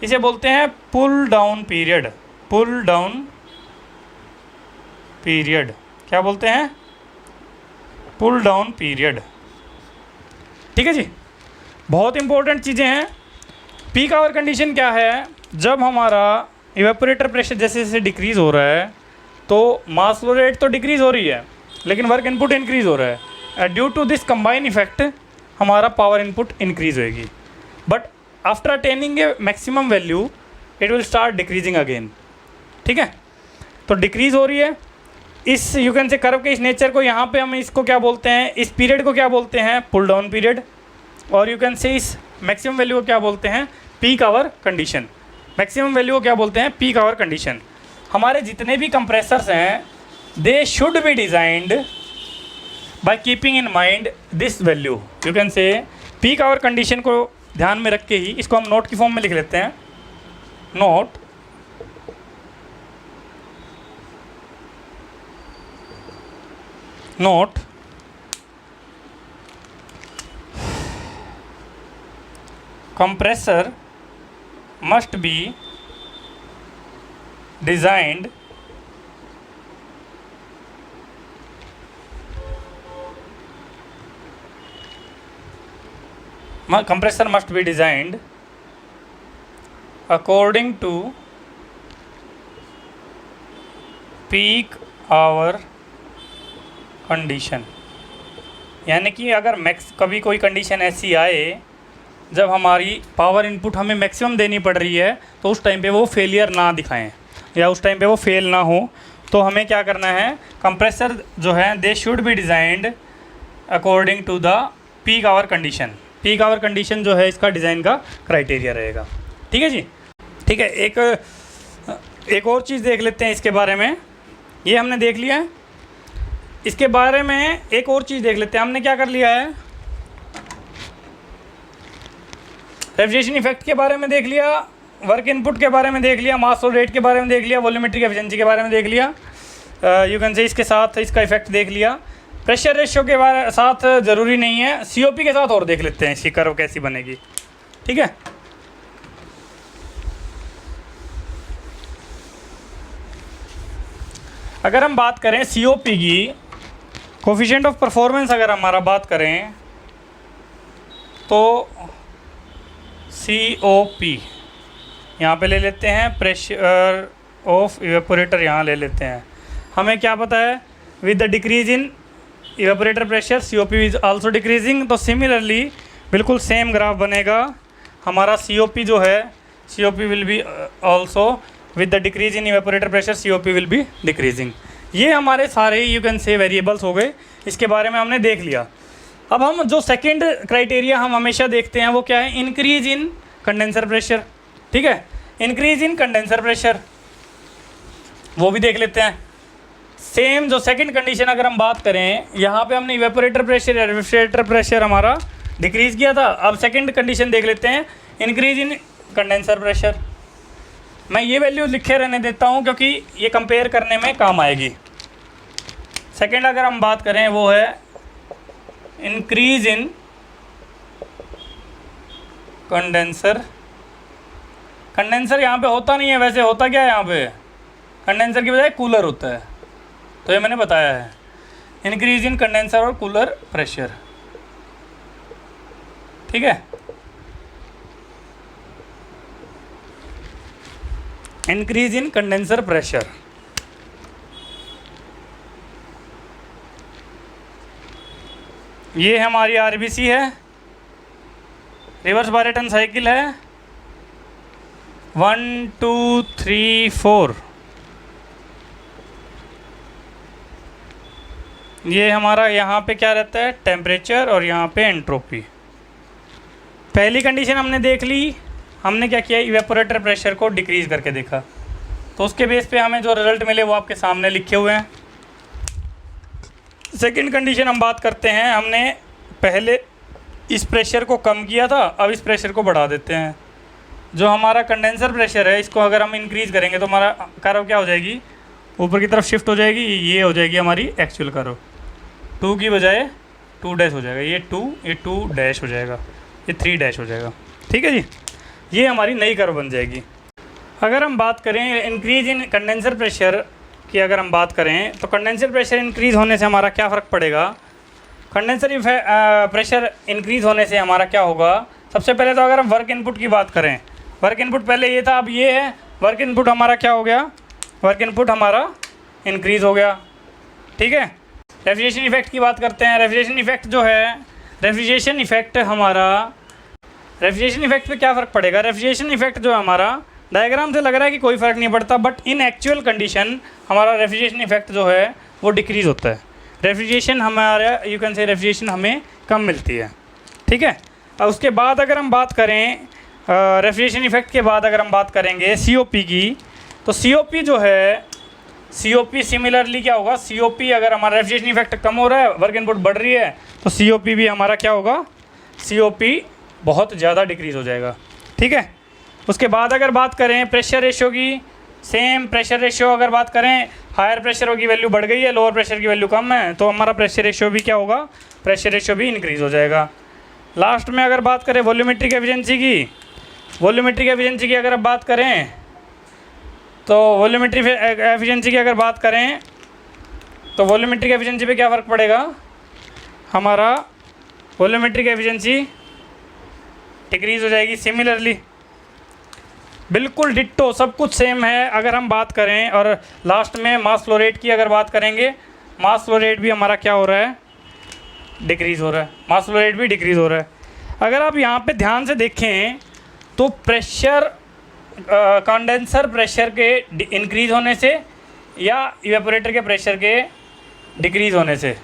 इसे बोलते हैं pull down period. Pull down period क्या बोलते हैं, पुल डाउन पीरियड। ठीक है जी, बहुत इंपॉर्टेंट चीज़ें हैं। पीक आवर कंडीशन क्या है, जब हमारा इवेपोरेटर प्रेशर जैसे जैसे डिक्रीज़ हो रहा है तो मास फ्लो रेट तो डिक्रीज़ हो रही है लेकिन वर्क इनपुट इंक्रीज़ हो रहा है। Due to this combine effect हमारा पावर इनपुट इंक्रीज़ होएगी, but after attaining a maximum value it will start decreasing again. ठीक है, तो डिक्रीज़ हो रही है। इस यू कैन से कर्व के इस नेचर को यहाँ पे हम इसको क्या बोलते हैं, इस पीरियड को क्या बोलते हैं, पुल डाउन पीरियड। और यू कैन से इस मैक्सिमम वैल्यू को क्या बोलते हैं, peak hour condition. Maximum value को क्या बोलते हैं, पीक आवर कंडीशन। हमारे जितने भी कंप्रेसर्स हैं दे should be designed by keeping in mind this value. You can से पीक आवर कंडीशन को ध्यान में रख के ही इसको हम नोट की फॉर्म में लिख लेते हैं। Note compressor must be designed according to peak hour condition। यानी कि अगर कभी कोई कंडीशन ऐसी आए जब हमारी पावर इनपुट हमें मैक्सिमम देनी पड़ रही है तो उस टाइम पे वो फेलियर ना दिखाएं या उस टाइम पे वो फेल ना हो, तो हमें क्या करना है, कंप्रेसर जो है they should be designed according to the peak hour condition. Peak hour condition जो है इसका डिज़ाइन का क्राइटेरिया रहेगा। ठीक है जी, ठीक है। एक और चीज़ देख लेते हैं इसके बारे में, ये हमने देख लिया है। इसके बारे में एक और चीज़ देख लेते हैं, हमने क्या कर लिया है, रेफ्रिजरेशन इफेक्ट के बारे में देख लिया, वर्क इनपुट के बारे में देख लिया, मास फ्लो रेट के बारे में देख लिया, वॉल्यूमेट्रिक एफिशिएंसी के बारे में देख लिया, यू कैन से इसके साथ इसका इफेक्ट देख लिया। प्रेशर रेशियो के बारे साथ ज़रूरी नहीं है, सीओपी के साथ और देख लेते हैं इसकी कर्व कैसी बनेगी। ठीक है, अगर हम बात करें सीओपी की, कोफिशिएंट ऑफ परफॉर्मेंस अगर हमारा बात करें तो COP यहाँ पे ले लेते हैं, प्रेशर ऑफ इवेपोरेटर यहाँ ले लेते हैं। हमें क्या पता है, with the decrease in evaporator pressure COP is also decreasing. तो सिमिलरली बिल्कुल सेम ग्राफ बनेगा हमारा, COP जो है COP will be also with the decrease in evaporator pressure COP will be decreasing. ये हमारे सारे यू कैन से वेरिएबल्स हो गए, इसके बारे में हमने देख लिया। अब हम जो सेकंड क्राइटेरिया हम हमेशा देखते हैं वो क्या है, इंक्रीज इन कंडेंसर प्रेशर। ठीक है, इंक्रीज इन कंडेंसर प्रेशर वो भी देख लेते हैं। सेम जो सेकंड कंडीशन अगर हम बात करें, यहाँ पे हमने इवेपोरेटर प्रेशर या रेफ्रिजरेटर प्रेशर हमारा डिक्रीज़ किया था। अब सेकंड कंडीशन देख लेते हैं, इंक्रीज इन कंडेंसर प्रेशर। मैं ये वैल्यू लिखे रहने देता हूँ क्योंकि ये कंपेयर करने में काम आएगी। सेकंड अगर हम बात करें वो है इंक्रीज इन कंडेंसर। कंडेंसर यहाँ पे होता नहीं है, वैसे होता क्या है यहाँ पे, कंडेंसर की बजाय कूलर होता है, तो ये मैंने बताया है। इंक्रीज इन कंडेंसर और कूलर प्रेशर। ठीक है, इंक्रीज इन कंडेंसर प्रेशर। ये हमारी RBC है, रिवर्स बायरेटन साइकिल है 1 2 3 4। ये हमारा यहाँ पे क्या रहता है, टेम्परेचर, और यहाँ पे एंट्रोपी। पहली कंडीशन हमने देख ली, हमने क्या किया, इवेपोरेटर प्रेशर को डिक्रीज़ करके देखा, तो उसके बेस पे हमें जो रिजल्ट मिले वो आपके सामने लिखे हुए हैं। सेकंड कंडीशन हम बात करते हैं, हमने पहले इस प्रेशर को कम किया था, अब इस प्रेशर को बढ़ा देते हैं। जो हमारा कंडेंसर प्रेशर है इसको अगर हम इंक्रीज़ करेंगे तो हमारा कर्व क्या हो जाएगी, ऊपर की तरफ शिफ्ट हो जाएगी। ये हो जाएगी हमारी एक्चुअल कर्व, 2 की बजाय 2 डैश हो जाएगा, ये 2 डैश हो जाएगा, ये 3 डैश हो जाएगा। ठीक है जी, ये हमारी नई कर्व बन जाएगी। अगर हम बात करें इंक्रीज इन कंडेंसर प्रेशर की, अगर हम बात करें तो कंडेंसर प्रेशर इंक्रीज़ होने से हमारा क्या फ़र्क पड़ेगा। कंडेंसर प्रेशर इंक्रीज़ होने से हमारा क्या होगा, सबसे पहले तो अगर हम वर्क इनपुट की बात करें, वर्क इनपुट पहले ये था, अब ये है। वर्क इनपुट हमारा क्या हो गया, वर्क इनपुट हमारा इंक्रीज़ हो गया। ठीक है, रेफ्रिजरेशन इफेक्ट की बात करते हैं। रेफ्रिजरेशन इफेक्ट जो है, रेफ्रिजरेशन इफेक्ट हमारा, रेफ्रिजरेशन इफेक्ट पे क्या फ़र्क पड़ेगा। रेफ्रिजरेशन इफेक्ट जो है हमारा, डायग्राम से लग रहा है कि कोई फ़र्क नहीं पड़ता, बट इन एक्चुअल कंडीशन हमारा रेफ्रिजरेशन इफेक्ट जो है वो डिक्रीज़ होता है। रेफ्रिजरेशन हमारा, यू कैन से रेफ्रिजरेशन हमें कम मिलती है। ठीक है, और उसके बाद अगर हम बात करें रेफ्रिजरेशन इफेक्ट के बाद अगर हम बात करेंगे COP की, तो COP जो है, COP सिमिलरली क्या होगा, COP अगर हमारा रेफ्रिजरेशन इफेक्ट कम हो रहा है, वर्क इनपुट बढ़ रही है, तो COP भी हमारा क्या होगा, COP बहुत ज़्यादा डिक्रीज़ हो जाएगा। ठीक है, उसके बाद अगर बात करें प्रेशर रेशियो की, सेम प्रेशर रेशियो अगर बात करें, हायर प्रेशर की वैल्यू बढ़ गई है, लोअर प्रेशर की वैल्यू कम है, तो हमारा प्रेशर रेशियो भी क्या होगा, प्रेशर रेशियो भी इंक्रीज़ हो जाएगा। लास्ट में अगर बात करें वॉल्यूमेट्रिक एफिशिएंसी की, वॉल्यूमेट्रिक एफिशिएंसी की अगर बात करें, तो वॉल्यूमेट्रिक एफिशिएंसी की अगर बात करें तो वॉल्यूमेट्रिक एफिशिएंसी पे क्या फ़र्क पड़ेगा, हमारा वॉल्यूमेट्रिक एफिशिएंसी डिक्रीज़ हो जाएगी। सिमिलरली बिल्कुल डिट्टो, सब कुछ सेम है। अगर हम बात करें और लास्ट में मास फ्लो रेट की अगर बात करेंगे, मास फ्लो रेट भी हमारा क्या हो रहा है, डिक्रीज़ हो रहा है, मास फ्लो रेट भी डिक्रीज़ हो रहा है। अगर आप यहाँ पे ध्यान से देखें तो प्रेशर, कंडेंसर प्रेशर के इंक्रीज़ होने से या इवेपोरेटर के प्रेशर के डिक्रीज़ होने से,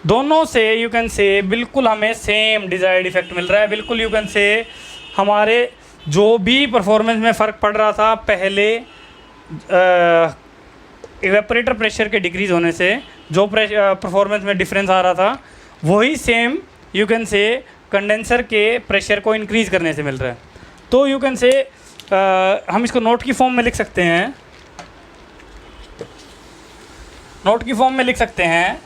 दोनों से यू कैन से बिल्कुल हमें सेम डिज़ायर्ड इफेक्ट मिल रहा है। बिल्कुल यू कैन से हमारे जो भी परफॉर्मेंस में फ़र्क पड़ रहा था पहले इवेपोरेटर प्रेशर के डिक्रीज़ होने से, जो परफॉर्मेंस में डिफरेंस आ रहा था, वही सेम यू कैन से कंडेंसर के प्रेशर को इंक्रीज़ करने से मिल रहा है। तो यू कैन से हम इसको नोट की फॉर्म में लिख सकते हैं, नोट की फॉर्म में लिख सकते हैं,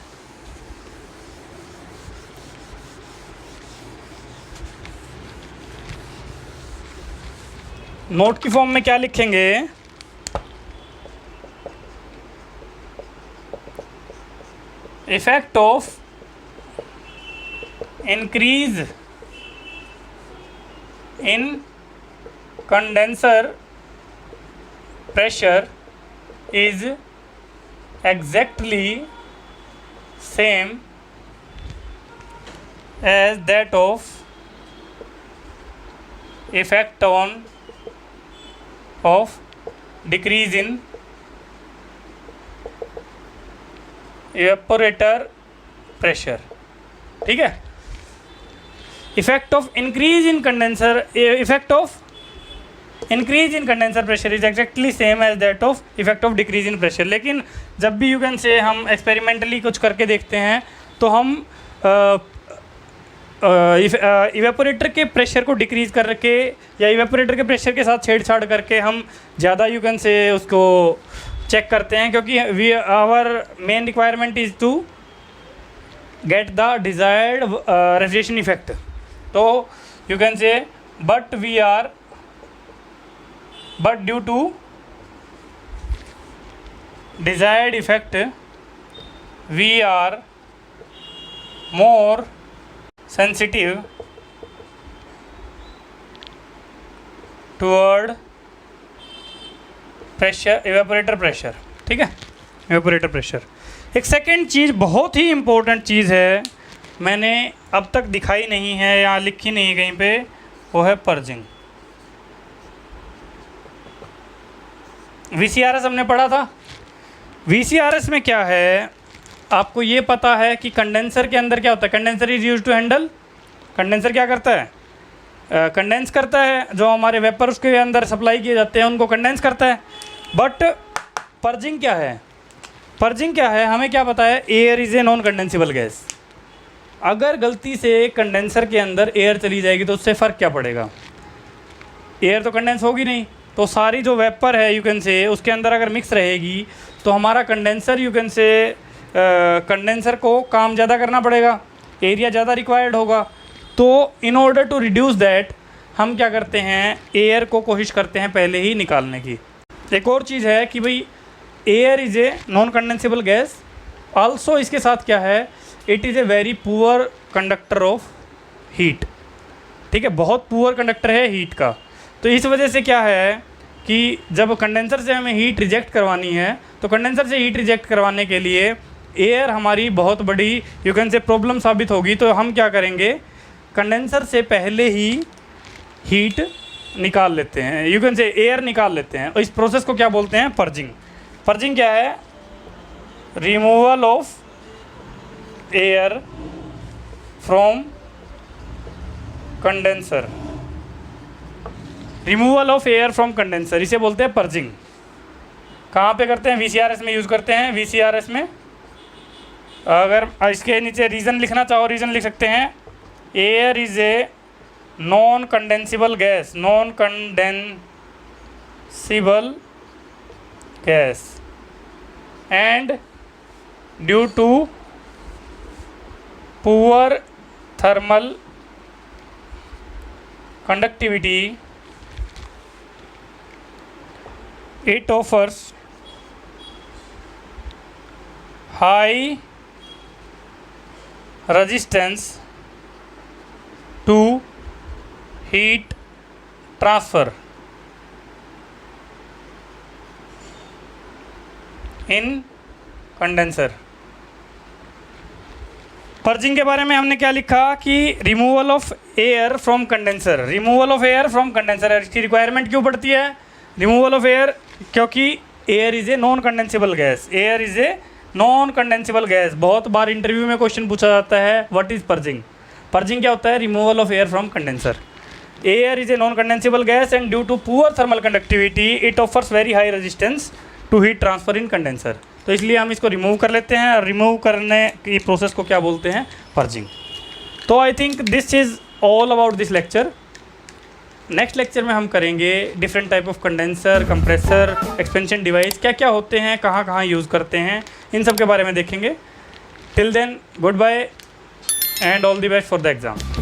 नोट की फॉर्म में क्या लिखेंगे, effect of increase in condenser pressure is exactly same as that of effect on of decrease in evaporator pressure. ठीक है, effect of increase in condenser pressure is exactly same as that of effect of decrease in pressure. लेकिन जब भी you can से हम experimentally कुछ करके देखते हैं तो हम इवेपोरेटर के प्रेशर को डिक्रीज करके या इवेपोरेटर के प्रेशर के साथ छेड़छाड़ करके हम ज़्यादा यू कैन से उसको चेक करते हैं, क्योंकि our main requirement is to get the desired refrigeration effect. तो you can say but due to desired effect we are more sensitive toward pressure, evaporator pressure. ठीक है, इवेपोरेटर प्रेशर. एक second चीज़, बहुत ही इम्पोर्टेंट चीज़ है, मैंने अब तक दिखाई नहीं है या लिखी नहीं कहीं पे, वो है पर्जिंग. VCRS हमने पढ़ा था. VCRS में क्या है, आपको ये पता है कि कंडेंसर के अंदर क्या होता है. Condenser is use to handle. Condenser क्या करता है, कंडेंस करता है. जो हमारे वेपर उसके अंदर सप्लाई किए जाते हैं उनको कंडेंस करता है. बट पर्जिंग क्या है, पर्जिंग क्या है, हमें क्या पता है, air is a non condensable gas. अगर गलती से कंडेंसर के अंदर एयर चली जाएगी तो उससे फ़र्क क्या पड़ेगा, एयर तो कंडेंस होगी नहीं. तो सारी जो वेपर है यू कैन से उसके अंदर अगर मिक्स रहेगी तो हमारा कंडेंसर यू कैन से कंडेंसर को काम ज़्यादा करना पड़ेगा, एरिया ज़्यादा रिक्वायर्ड होगा. तो in order to reduce that हम क्या करते हैं, एयर को कोशिश करते हैं पहले ही निकालने की. एक और चीज़ है कि भाई air is a non condensable gas. Also इसके साथ क्या है, it is a very poor conductor of heat. ठीक है, बहुत पुअर कंडक्टर है हीट का. तो इस वजह से क्या है कि जब कंडेंसर से हमें हीट रिजेक्ट करवानी है तो कंडेंसर से हीट रिजेक्ट करवाने के लिए एयर हमारी बहुत बड़ी यू कैन से प्रॉब्लम साबित होगी. तो हम क्या करेंगे, कंडेंसर से पहले ही हीट निकाल लेते हैं, यू कैन से एयर निकाल लेते हैं. इस प्रोसेस को क्या बोलते हैं, पर्जिंग. पर्जिंग क्या है, removal of air from condenser. Removal of air from condenser, इसे बोलते हैं पर्जिंग. कहाँ पे करते हैं, VCRS में यूज़ करते हैं. VCRS में अगर इसके नीचे रीज़न लिखना चाहो, रीज़न लिख सकते हैं, air is a non condensable gas, non condensable gas and due to poor thermal conductivity it offers high resistance to heat transfer in condenser. Purging के बारे में हमने क्या लिखा कि removal of air from condenser. Removal of air from condenser, इसकी requirement क्यों पड़ती है, रिमूवल ऑफ एयर, क्योंकि air is a non condensable gas. Air is a non condensable gas. बहुत बार इंटरव्यू में क्वेश्चन पूछा जाता है, व्हाट इज़ पर्जिंग. पर्जिंग क्या होता है, removal of air from condenser. Air is a non condensable gas and due to poor thermal conductivity it offers very high resistance to heat transfer in condenser. तो इसलिए हम इसको remove कर लेते हैं और रिमूव करने की प्रोसेस को क्या बोलते हैं, पर्जिंग. तो I think this is all about this lecture. Next lecture में हम करेंगे different type of condenser, compressor, expansion device क्या क्या होते हैं, कहाँ कहाँ यूज़ करते हैं, इन सब के बारे में देखेंगे. Till then goodbye and all the best for the exam.